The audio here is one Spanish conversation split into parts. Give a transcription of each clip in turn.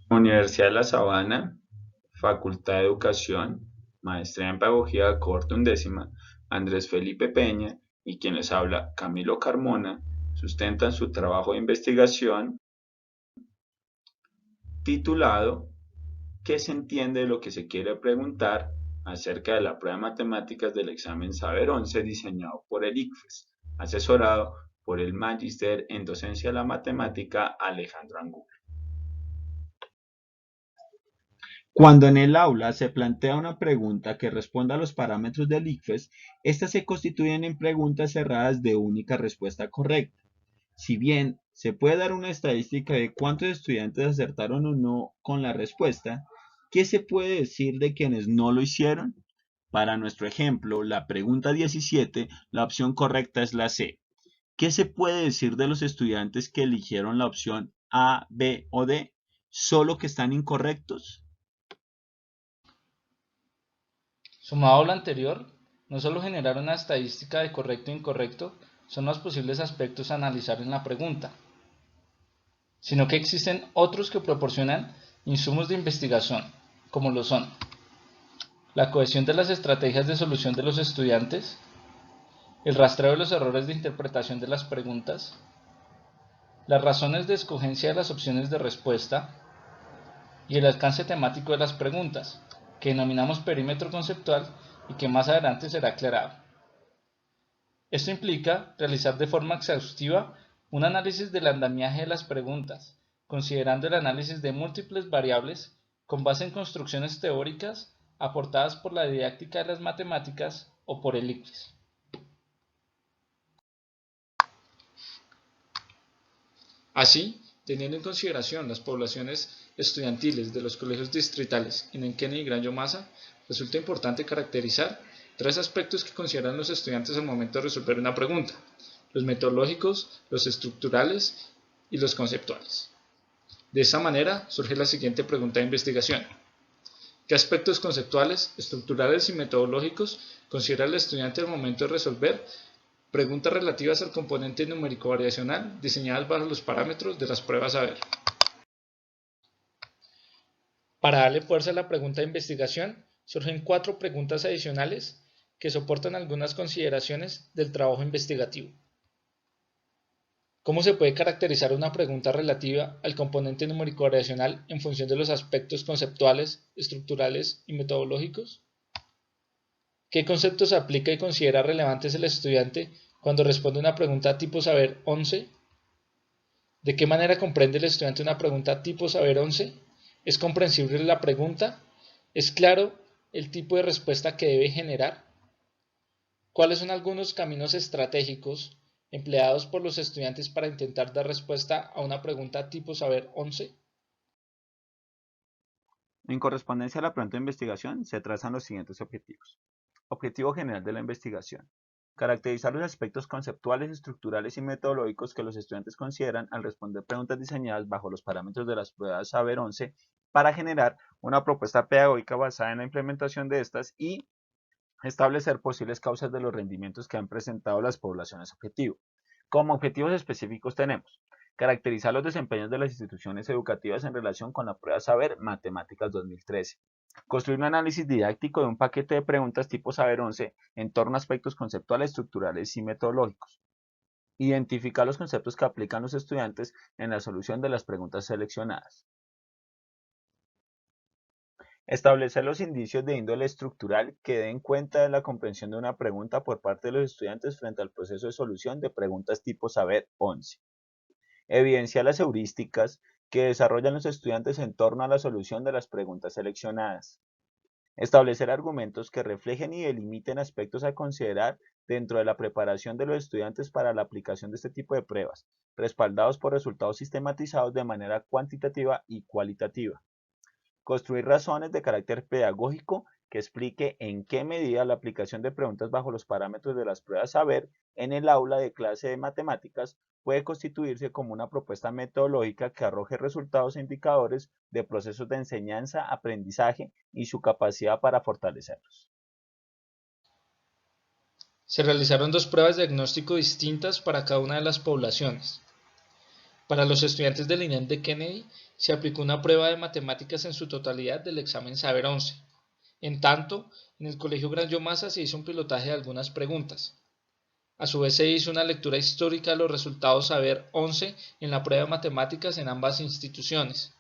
Universidad de La Sabana, Facultad de Educación, Maestría en Pedagogía corte undécima, Andrés Felipe Peña y quien les habla, Camilo Carmona, sustentan su trabajo de investigación titulado ¿Qué se entiende de lo que se quiere preguntar acerca de la prueba de matemáticas del examen Saber 11 diseñado por el ICFES, asesorado por el Magíster en Docencia de la Matemática Alejandro Angulo? Cuando en el aula se plantea una pregunta que responda a los parámetros del ICFES, estas se constituyen en preguntas cerradas de única respuesta correcta. Si bien se puede dar una estadística de cuántos estudiantes acertaron o no con la respuesta, ¿qué se puede decir de quienes no lo hicieron? Para nuestro ejemplo, la pregunta 17, la opción correcta es la C. ¿Qué se puede decir de los estudiantes que eligieron la opción A, B o D? ¿Solo que están incorrectos? Sumado a lo anterior, no solo generar una estadística de correcto e incorrecto son los posibles aspectos a analizar en la pregunta, sino que existen otros que proporcionan insumos de investigación, como lo son la cohesión de las estrategias de solución de los estudiantes, el rastreo de los errores de interpretación de las preguntas, las razones de escogencia de las opciones de respuesta y el alcance temático de las preguntas, que denominamos perímetro conceptual y que más adelante será aclarado. Esto implica realizar de forma exhaustiva un análisis del andamiaje de las preguntas, considerando el análisis de múltiples variables con base en construcciones teóricas aportadas por la didáctica de las matemáticas o por el ICFES. Así, teniendo en consideración las poblaciones estudiantiles de los colegios distritales Inenquene y Gran Yomasa, resulta importante caracterizar tres aspectos que consideran los estudiantes al momento de resolver una pregunta: los metodológicos, los estructurales y los conceptuales. De esta manera surge la siguiente pregunta de investigación: ¿qué aspectos conceptuales, estructurales y metodológicos considera el estudiante al momento de resolver preguntas relativas al componente numérico variacional diseñadas bajo los parámetros de las pruebas Saber? Para darle fuerza a la pregunta de investigación, surgen 4 preguntas adicionales que soportan algunas consideraciones del trabajo investigativo. ¿Cómo se puede caracterizar una pregunta relativa al componente numérico variacional en función de los aspectos conceptuales, estructurales y metodológicos? ¿Qué conceptos aplica y considera relevantes el estudiante cuando responde una pregunta tipo Saber 11? ¿De qué manera comprende el estudiante una pregunta tipo Saber 11? ¿Es comprensible la pregunta? ¿Es claro el tipo de respuesta que debe generar? ¿Cuáles son algunos caminos estratégicos empleados por los estudiantes para intentar dar respuesta a una pregunta tipo Saber 11? En correspondencia a la pregunta de investigación, se trazan los siguientes objetivos. Objetivo general de la investigación: caracterizar los aspectos conceptuales, estructurales y metodológicos que los estudiantes consideran al responder preguntas diseñadas bajo los parámetros de las pruebas Saber 11 para generar una propuesta pedagógica basada en la implementación de estas y establecer posibles causas de los rendimientos que han presentado las poblaciones objetivo. Como objetivos específicos tenemos: caracterizar los desempeños de las instituciones educativas en relación con la prueba Saber Matemáticas 2013. Construir un análisis didáctico de un paquete de preguntas tipo Saber 11 en torno a aspectos conceptuales, estructurales y metodológicos. Identificar los conceptos que aplican los estudiantes en la solución de las preguntas seleccionadas. Establecer los indicios de índole estructural que den cuenta de la comprensión de una pregunta por parte de los estudiantes frente al proceso de solución de preguntas tipo Saber 11. Evidenciar las heurísticas que desarrollan los estudiantes en torno a la solución de las preguntas seleccionadas. Establecer argumentos que reflejen y delimiten aspectos a considerar dentro de la preparación de los estudiantes para la aplicación de este tipo de pruebas, respaldados por resultados sistematizados de manera cuantitativa y cualitativa. Construir razones de carácter pedagógico que explique en qué medida la aplicación de preguntas bajo los parámetros de las pruebas Saber en el aula de clase de matemáticas puede constituirse como una propuesta metodológica que arroje resultados e indicadores de procesos de enseñanza, aprendizaje y su capacidad para fortalecerlos. Se realizaron 2 pruebas de diagnóstico distintas para cada una de las poblaciones. Para los estudiantes del INEM de Kennedy se aplicó una prueba de matemáticas en su totalidad del examen Saber 11. En tanto, en el Colegio Gran Yomasa se hizo un pilotaje de algunas preguntas. A su vez se hizo una lectura histórica de los resultados Saber 11 en la prueba de matemáticas en ambas instituciones.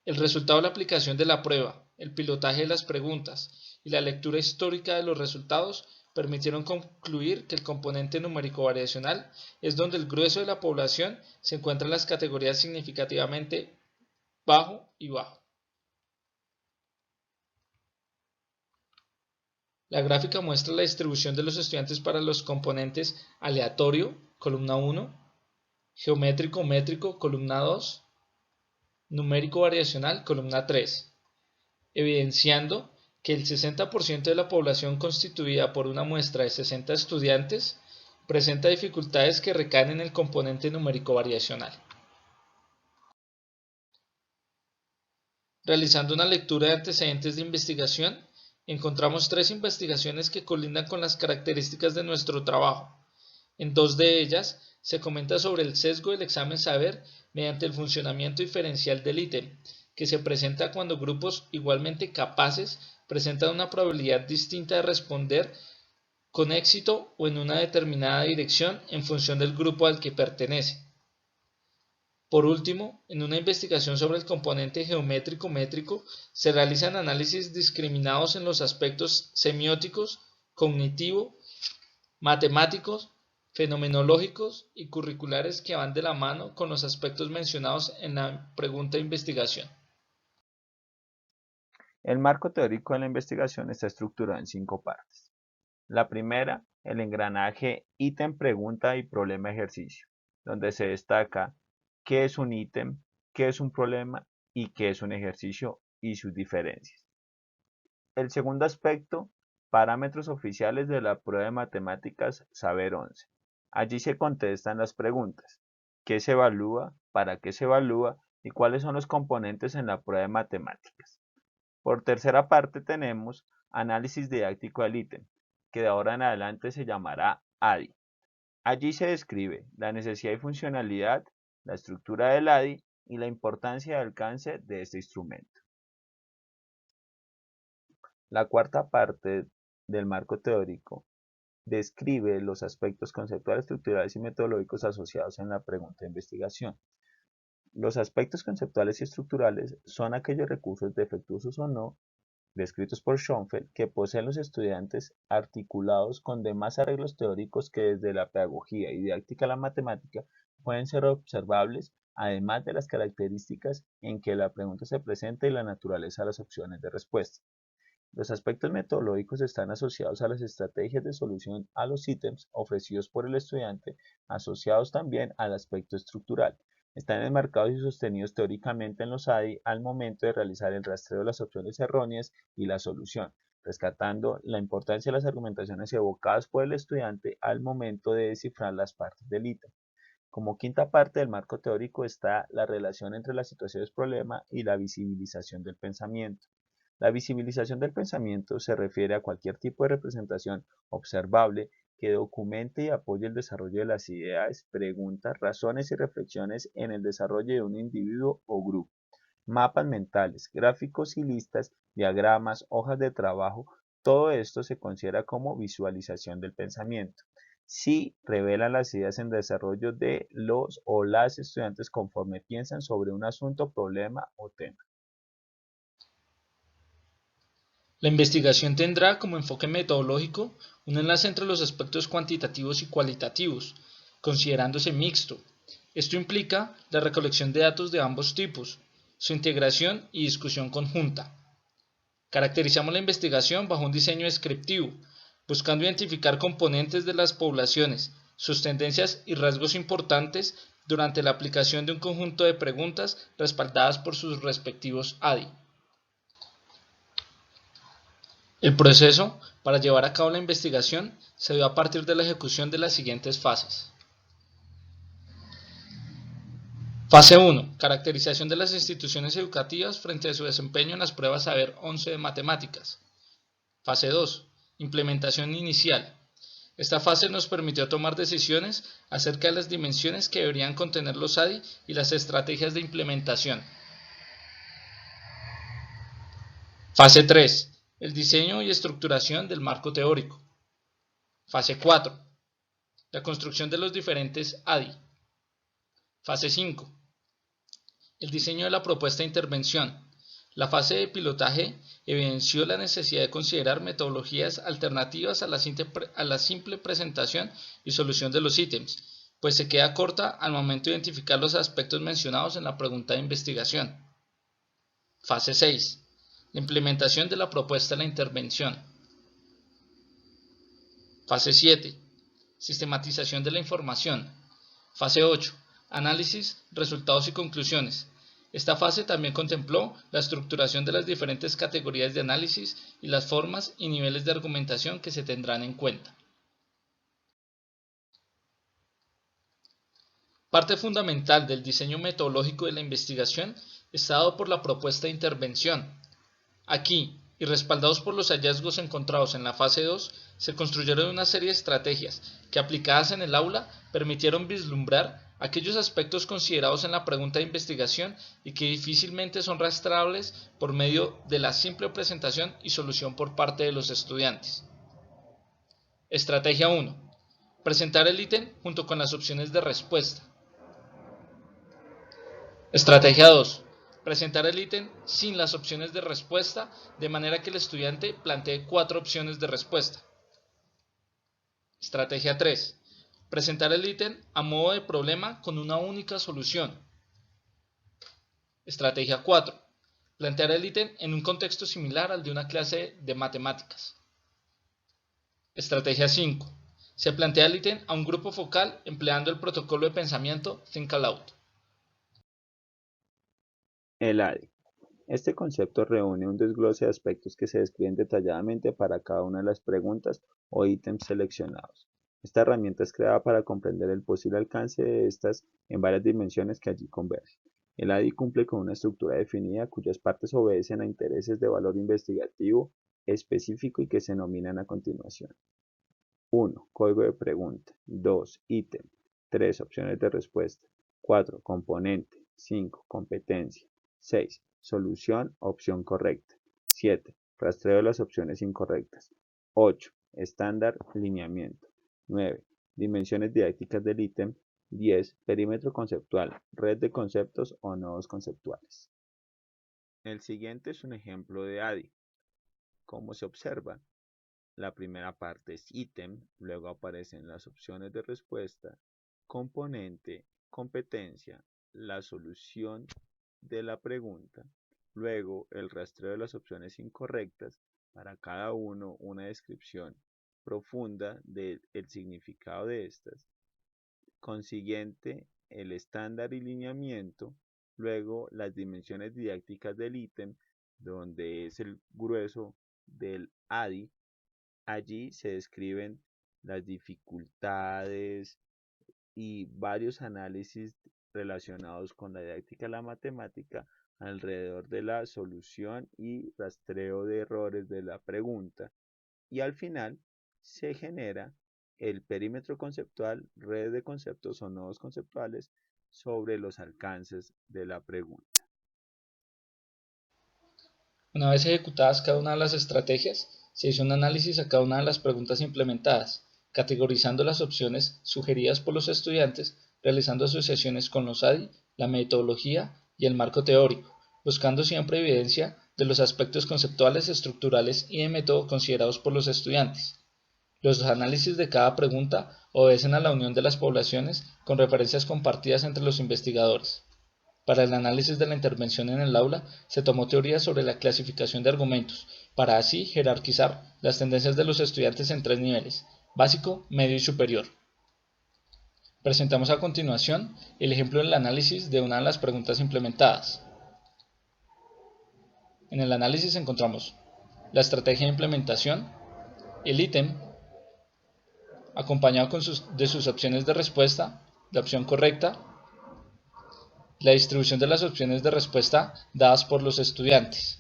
El resultado de la aplicación de la prueba, el pilotaje de las preguntas y la lectura histórica de los resultados permitieron concluir que el componente numérico variacional es donde el grueso de la población se encuentra en las categorías significativamente bajo y bajo. La gráfica muestra la distribución de los estudiantes para los componentes aleatorio, columna 1, geométrico métrico, columna 2, numérico variacional, columna 3, evidenciando que el 60% de la población constituida por una muestra de 60 estudiantes presenta dificultades que recaen en el componente numérico variacional. Realizando una lectura de antecedentes de investigación, encontramos 3 investigaciones que colindan con las características de nuestro trabajo. En 2 de ellas se comenta sobre el sesgo del examen Saber mediante el funcionamiento diferencial del ítem, que se presenta cuando grupos igualmente capaces presentan una probabilidad distinta de responder con éxito o en una determinada dirección en función del grupo al que pertenece. Por último, en una investigación sobre el componente geométrico métrico, se realizan análisis discriminados en los aspectos semióticos, cognitivo, matemáticos, fenomenológicos y curriculares que van de la mano con los aspectos mencionados en la pregunta de investigación. El marco teórico de la investigación está estructurado en 5 partes. La primera, el engranaje ítem, pregunta y problema ejercicio, donde se destaca qué es un ítem, qué es un problema y qué es un ejercicio y sus diferencias. El segundo aspecto, parámetros oficiales de la prueba de matemáticas Saber 11. Allí se contestan las preguntas: ¿qué se evalúa? ¿Para qué se evalúa? ¿Y cuáles son los componentes en la prueba de matemáticas? Por tercera parte tenemos análisis didáctico del ítem, que de ahora en adelante se llamará ADI. Allí se describe la necesidad y funcionalidad, la estructura del ADI y la importancia y alcance de este instrumento. La cuarta parte del marco teórico describe los aspectos conceptuales, estructurales y metodológicos asociados en la pregunta de investigación. Los aspectos conceptuales y estructurales son aquellos recursos defectuosos o no, descritos por Schoenfeld, que poseen los estudiantes articulados con demás arreglos teóricos que desde la pedagogía y didáctica a la matemática pueden ser observables, además de las características en que la pregunta se presenta y la naturaleza de las opciones de respuesta. Los aspectos metodológicos están asociados a las estrategias de solución a los ítems ofrecidos por el estudiante, asociados también al aspecto estructural. Están enmarcados y sostenidos teóricamente en los ADI al momento de realizar el rastreo de las opciones erróneas y la solución, rescatando la importancia de las argumentaciones evocadas por el estudiante al momento de descifrar las partes del ítem. Como quinta parte del marco teórico está la relación entre las situaciones problema y la visibilización del pensamiento. La visibilización del pensamiento se refiere a cualquier tipo de representación observable que documente y apoye el desarrollo de las ideas, preguntas, razones y reflexiones en el desarrollo de un individuo o grupo. Mapas mentales, gráficos y listas, diagramas, hojas de trabajo, todo esto se considera como visualización del pensamiento. Sí revelan las ideas en desarrollo de los o las estudiantes conforme piensan sobre un asunto, problema o tema. La investigación tendrá como enfoque metodológico un enlace entre los aspectos cuantitativos y cualitativos, considerándose mixto. Esto implica la recolección de datos de ambos tipos, su integración y discusión conjunta. Caracterizamos la investigación bajo un diseño descriptivo, buscando identificar componentes de las poblaciones, sus tendencias y rasgos importantes durante la aplicación de un conjunto de preguntas respaldadas por sus respectivos ADI. El proceso para llevar a cabo la investigación se dio a partir de la ejecución de las siguientes fases. Fase 1. Caracterización de las instituciones educativas frente a su desempeño en las pruebas Saber 11 de matemáticas. Fase 2. Implementación inicial. Esta fase nos permitió tomar decisiones acerca de las dimensiones que deberían contener los ADI y las estrategias de implementación. Fase 3. El diseño y estructuración del marco teórico. Fase 4. La construcción de los diferentes ADI. Fase 5. El diseño de la propuesta de intervención. La fase de pilotaje evidenció la necesidad de considerar metodologías alternativas a la simple presentación y solución de los ítems, pues se queda corta al momento de identificar los aspectos mencionados en la pregunta de investigación. Fase 6. La implementación de la propuesta de la intervención. Fase 7. Sistematización de la información. Fase 8. Análisis, resultados y conclusiones. Esta fase también contempló la estructuración de las diferentes categorías de análisis y las formas y niveles de argumentación que se tendrán en cuenta. Parte fundamental del diseño metodológico de la investigación está dado por la propuesta de intervención. Aquí, y respaldados por los hallazgos encontrados en la fase 2, se construyeron una serie de estrategias que, aplicadas en el aula, permitieron vislumbrar aquellos aspectos considerados en la pregunta de investigación y que difícilmente son rastreables por medio de la simple presentación y solución por parte de los estudiantes. Estrategia 1. Presentar el ítem junto con las opciones de respuesta. Estrategia 2. Presentar el ítem sin las opciones de respuesta, de manera que el estudiante plantee 4 opciones de respuesta. Estrategia 3. Presentar el ítem a modo de problema con una única solución. Estrategia 4. Plantear el ítem en un contexto similar al de una clase de matemáticas. Estrategia 5. Se plantea el ítem a un grupo focal empleando el protocolo de pensamiento Think Aloud. El ADI. Este concepto reúne un desglose de aspectos que se describen detalladamente para cada una de las preguntas o ítems seleccionados. Esta herramienta es creada para comprender el posible alcance de estas en varias dimensiones que allí convergen. El ADI cumple con una estructura definida cuyas partes obedecen a intereses de valor investigativo específico y que se nominan a continuación. 1. Código de pregunta. 2. Ítem. 3. Opciones de respuesta. 4. Componente. 5. Competencia. 6. Solución, opción correcta. 7. Rastreo de las opciones incorrectas. 8. Estándar, lineamiento. 9. Dimensiones didácticas del ítem. 10. Perímetro conceptual, red de conceptos o nodos conceptuales. El siguiente es un ejemplo de ADI. Como se observa, la primera parte es ítem, luego aparecen las opciones de respuesta, componente, competencia, la solución de la pregunta, luego el rastreo de las opciones incorrectas, para cada uno una descripción profunda del significado de estas, consiguiente el estándar y lineamiento, luego las dimensiones didácticas del ítem, donde es el grueso del ADI. Allí se describen las dificultades y varios análisis relacionados con la didáctica de la matemática alrededor de la solución y rastreo de errores de la pregunta. Y al final se genera el perímetro conceptual, red de conceptos o nodos conceptuales sobre los alcances de la pregunta. Una vez ejecutadas cada una de las estrategias, se hizo un análisis a cada una de las preguntas implementadas, categorizando las opciones sugeridas por los estudiantes, realizando asociaciones con los ADI, la metodología y el marco teórico, buscando siempre evidencia de los aspectos conceptuales, estructurales y de método considerados por los estudiantes. Los análisis de cada pregunta obedecen a la unión de las poblaciones con referencias compartidas entre los investigadores. Para el análisis de la intervención en el aula, se tomó teoría sobre la clasificación de argumentos, para así jerarquizar las tendencias de los estudiantes en 3 niveles, básico, medio y superior. Presentamos a continuación el ejemplo del análisis de una de las preguntas implementadas. En el análisis encontramos la estrategia de implementación, el ítem, acompañado de sus opciones de respuesta, la opción correcta, la distribución de las opciones de respuesta dadas por los estudiantes.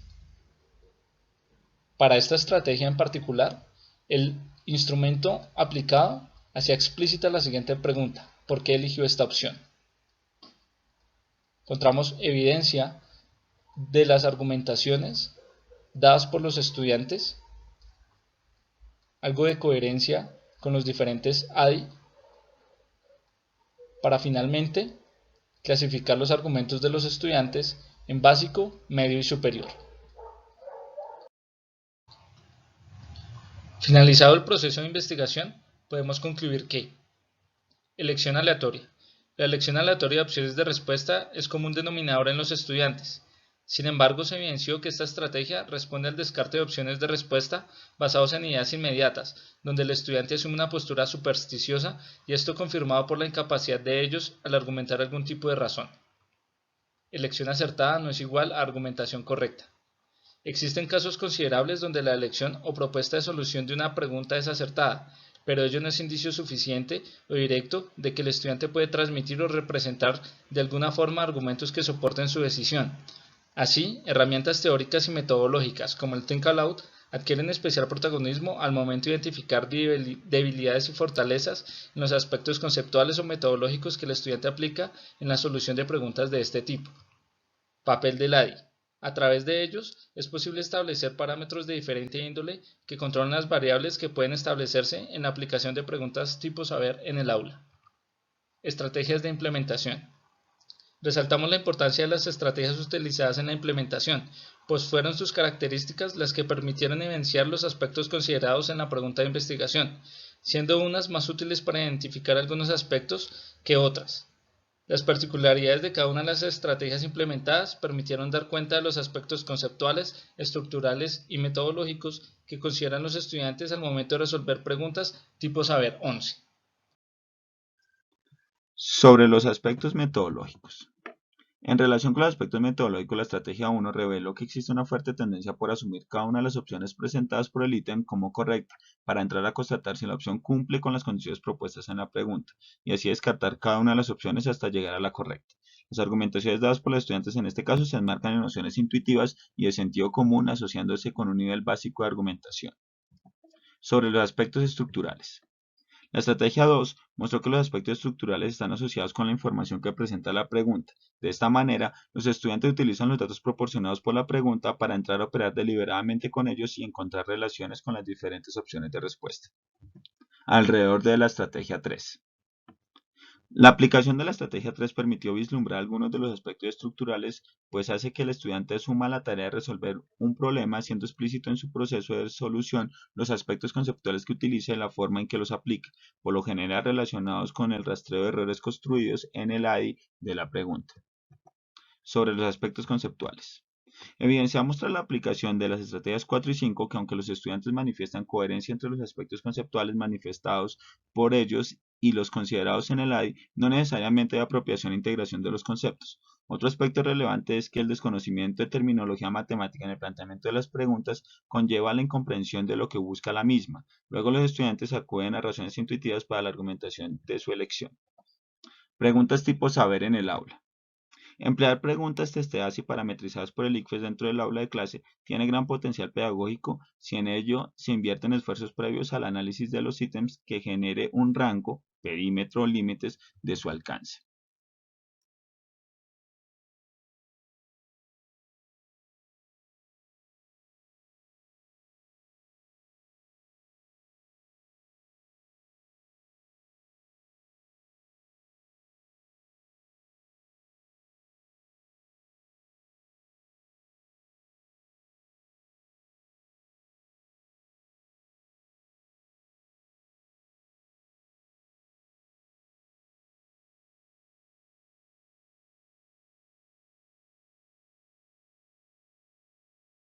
Para esta estrategia en particular, el instrumento aplicado hacía explícita la siguiente pregunta: ¿por qué eligió esta opción? Encontramos evidencia de las argumentaciones dadas por los estudiantes, algo de coherencia con los diferentes ADI, para finalmente clasificar los argumentos de los estudiantes en básico, medio y superior. Finalizado el proceso de investigación, podemos concluir que elección aleatoria. La elección aleatoria de opciones de respuesta es común denominador en los estudiantes. Sin embargo, se evidenció que esta estrategia responde al descarte de opciones de respuesta basados en ideas inmediatas, donde el estudiante asume una postura supersticiosa y esto confirmado por la incapacidad de ellos al argumentar algún tipo de razón. Elección acertada no es igual a argumentación correcta. Existen casos considerables donde la elección o propuesta de solución de una pregunta es acertada, pero ello no es indicio suficiente o directo de que el estudiante puede transmitir o representar de alguna forma argumentos que soporten su decisión. Así, herramientas teóricas y metodológicas como el Think Aloud adquieren especial protagonismo al momento de identificar debilidades y fortalezas en los aspectos conceptuales o metodológicos que el estudiante aplica en la solución de preguntas de este tipo. Papel del ADI. A través de ellos es posible establecer parámetros de diferente índole que controlan las variables que pueden establecerse en la aplicación de preguntas tipo saber en el aula. Estrategias de implementación. Resaltamos la importancia de las estrategias utilizadas en la implementación, pues fueron sus características las que permitieron evidenciar los aspectos considerados en la pregunta de investigación, siendo unas más útiles para identificar algunos aspectos que otras. Las particularidades de cada una de las estrategias implementadas permitieron dar cuenta de los aspectos conceptuales, estructurales y metodológicos que consideran los estudiantes al momento de resolver preguntas tipo saber 11. Sobre los aspectos metodológicos. En relación con los aspectos metodológicos, la estrategia 1 reveló que existe una fuerte tendencia por asumir cada una de las opciones presentadas por el ítem como correcta, para entrar a constatar si la opción cumple con las condiciones propuestas en la pregunta, y así descartar cada una de las opciones hasta llegar a la correcta. Las argumentaciones dadas por los estudiantes en este caso se enmarcan en nociones intuitivas y de sentido común, asociándose con un nivel básico de argumentación. Sobre los aspectos estructurales. La estrategia 2 mostró que los aspectos estructurales están asociados con la información que presenta la pregunta. De esta manera, los estudiantes utilizan los datos proporcionados por la pregunta para entrar a operar deliberadamente con ellos y encontrar relaciones con las diferentes opciones de respuesta. Alrededor de la estrategia 3. La aplicación de la estrategia 3 permitió vislumbrar algunos de los aspectos estructurales, pues hace que el estudiante asuma la tarea de resolver un problema siendo explícito en su proceso de solución los aspectos conceptuales que utiliza y la forma en que los aplica, por lo general relacionados con el rastreo de errores construidos en el ADI de la pregunta. Sobre los aspectos conceptuales. Evidenciamos tras la aplicación de las estrategias 4 y 5 que aunque los estudiantes manifiestan coherencia entre los aspectos conceptuales manifestados por ellos y los considerados en el ADI, no necesariamente hay apropiación e integración de los conceptos. Otro aspecto relevante es que el desconocimiento de terminología matemática en el planteamiento de las preguntas conlleva la incomprensión de lo que busca la misma. Luego los estudiantes acuden a razones intuitivas para la argumentación de su elección. Preguntas tipo saber en el aula. Emplear preguntas testeadas y parametrizadas por el ICFES dentro del aula de clase tiene gran potencial pedagógico si en ello se invierten esfuerzos previos al análisis de los ítems que genere un rango, perímetro o límites de su alcance.